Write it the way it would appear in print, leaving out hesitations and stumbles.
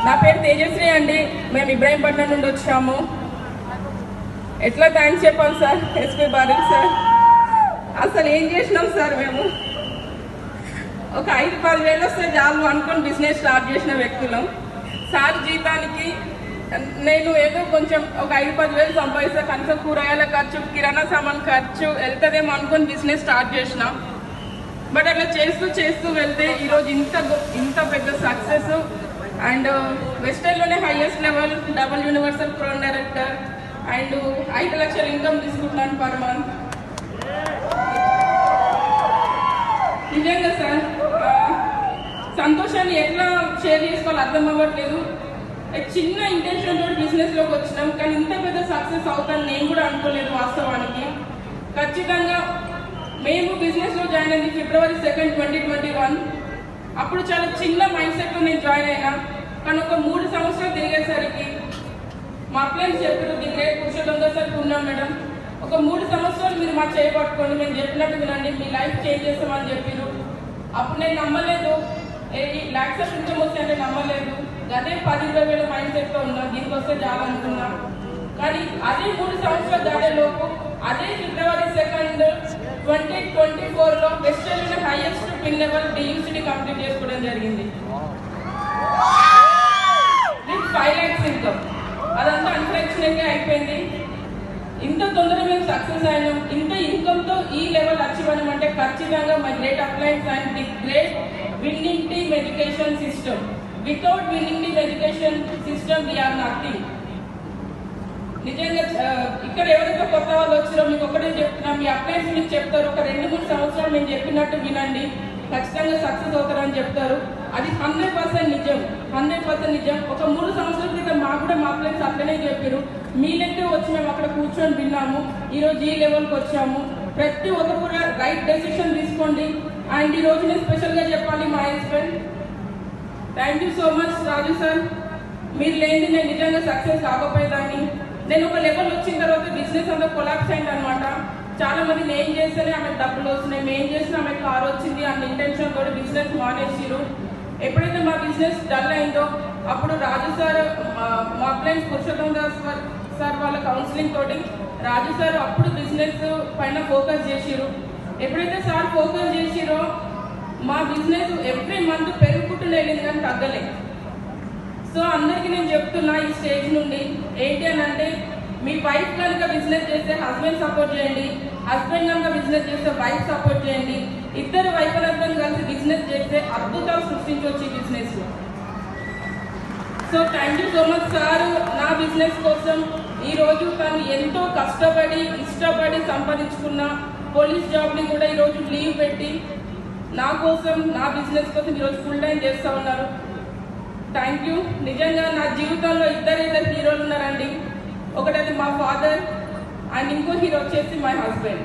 నా పేరు తేజశ్రీ అండి. మేము ఇబ్రాహీంపట్నం నుండి వచ్చాము. ఎట్లా థ్యాంక్స్ చెప్పాలి సార్ ఎస్పీ బారెల్ సార్. అసలు ఏం చేసినాం సార్ మేము? ఒక 5-10 వేలు వస్తే చాలు అనుకొని బిజినెస్ స్టార్ట్ చేసిన వ్యక్తులం. సార్ జీతానికి నేను ఏదో కొంచెం ఒక 5-10 వేలు సంపాదిస్తా, కనీసం కూరగాయల ఖర్చు, కిరాణా సామాన్ ఖర్చు వెళ్తుందేమో అనుకొని బిజినెస్ స్టార్ట్ చేసినాం. బట్ అట్లా చేస్తూ వెళ్తే ఈరోజు ఇంత పెద్ద సక్సెస్ అండ్ వెస్టర్న్లోనే highest level double universal prone director and 5 లక్షల ఇన్కమ్ తీసుకుంటున్నాను పర్ మంత్. నిజంగా సార్ సంతోషాన్ని ఎట్లా షేర్ చేసుకోవాలో అర్థం అవ్వట్లేదు. చిన్న ఇంటెన్షన్ తోటి బిజినెస్లోకి వచ్చినాం, కానీ ఇంత పెద్ద సక్సెస్ అవుతాను నేను కూడా అనుకోలేదు వాస్తవానికి. ఖచ్చితంగా మేము బిజినెస్లో జాయిన్ అయింది February 2, 2021. అప్పుడు చాలా చిన్న మైండ్ సెట్లో నేను జాయిన్ అయినా, కానీ ఒక 3 సంవత్సరాలు తిరిగేసరికి మా ఫ్రెండ్స్ చెప్పారు, ది గ్రేట్ పురుషోత్తం సార్ ఉన్నాం మేడం, ఒక 3 సంవత్సరాలు మీరు మా చేయబట్టుకోండి, మేము చెప్పినట్టు వినండి, మీ లైఫ్ చేంజ్ చేస్తామని చెప్పారు. అప్పుడు నేను నమ్మలేదు, లాక్స్ ఆఫ్ ఇన్కమ్ వస్తే అంటే నమ్మలేదు. అదే 10-20 వేల మైండ్ సెట్లో ఉన్నా, దీనికి వస్తే చాలనుకున్నా. కానీ అదే 3 సంవత్సరాల దాడేలోపు అదే February 2, 2024లో వెస్టర్న్ హైయెస్ట్ పిన్ లెవెల్ డియూసిటీ కంప్లీట్ చేసుకోవడం జరిగింది విత్ 5 lakhs ఇన్కమ్. అదంతా అన్ఫార్చునేట్గా అయిపోయింది. ఇంత తొందరగా మేము సక్సెస్ అయినాం. ఇంత ఇన్కమ్తో ఈ లెవెల్ అచీవ్ అవ్వమంటే ఖచ్చితంగా my great appliance and the great winning team education system. Without winning team education system we are nothing. నిజంగా ఇక్కడ ఎవరైతే కొత్త వాళ్ళు వచ్చారో మీకు ఒకటే చెప్తున్నా, మీ అప్లయన్స్ మీకు చెప్తారు, ఒక 2-3 సంవత్సరాలు మేము చెప్పినట్టు వినండి, ఖచ్చితంగా సక్సెస్ అవుతారని చెప్తారు. అది 100% నిజం, 100% నిజం. ఒక 3 సంవత్సరాల క్రితం మాకు కూడా మా అప్లయన్స్ అట్లనే చెప్పారు. మీ లెక్క వచ్చి మేము అక్కడ కూర్చొని విన్నాము, ఈరోజు ఈ లెవెల్కి వచ్చాము. ప్రతి ఒక్కరు కూడా రైట్ డెసిషన్ తీసుకోండి. అండ్ ఈరోజు నేను స్పెషల్గా చెప్పాలి మా husband, thank you so much Raju sir. మీరు లేని నేను నిజంగా సక్సెస్ కాకపోయేదాన్ని. నేను ఒక లెవెల్ వచ్చిన తర్వాత బిజినెస్ అంతా కొలాప్స్ అయింది అనమాట. చాలా మంది నేను చేస్తేనే ఆమెకు డబ్బులు వస్తున్నాయి, మేము చేసిన ఆమెకు కార్ వచ్చింది అన్న ఇంటెన్షన్ తోటి బిజినెస్ మానేసిరు. ఎప్పుడైతే మా బిజినెస్ డల్ అయిందో అప్పుడు రాజు సార్, మా ఫ్రెండ్స్ పురుషోత్తం సార్ వాళ్ళ కౌన్సిలింగ్ తోటి రాజు సార్ అప్పుడు బిజినెస్ పైన ఫోకస్ చేసిరు. ఎప్పుడైతే సార్ ఫోకస్ చేసిరో మా బిజినెస్ ఎవ్రీ మంత్ పెరుగుకుంటూ వెళ్ళింది, కానీ తగ్గలేదు. సో అందరికీ నేను చెప్తున్నా ఈ స్టేజ్ నుండి ఏంటి అని అంటే, మీ వైఫ్ కనుక బిజినెస్ చేస్తే హస్బెండ్ సపోర్ట్ చేయండి, హస్బెండ్ కనుక బిజినెస్ చేస్తే వైఫ్ సపోర్ట్ చేయండి. ఇద్దరు వైఫ్ అండ్ హస్బెండ్ కలిసి బిజినెస్ చేస్తే అద్భుతాలు సృష్టించవచ్చు ఈ business. So thank you so much sir. నా బిజినెస్ కోసం ఈరోజు తను ఎంతో కష్టపడి ఇష్టపడి సంపాదించుకున్న పోలీస్ జాబ్ని కూడా ఈరోజు లీవ్ పెట్టి నా కోసం, నా బిజినెస్ కోసం ఈరోజు ఫుల్ టైం చేస్తూ ఉన్నారు. Thank you. నిజంగా నా జీవితంలో ఇద్దరు హీరోలు ఉన్నారండి. ఒకటి అది మా ఫాదర్ అండ్ ఇంకో హీరో వచ్చేసి మై హస్బెండ్.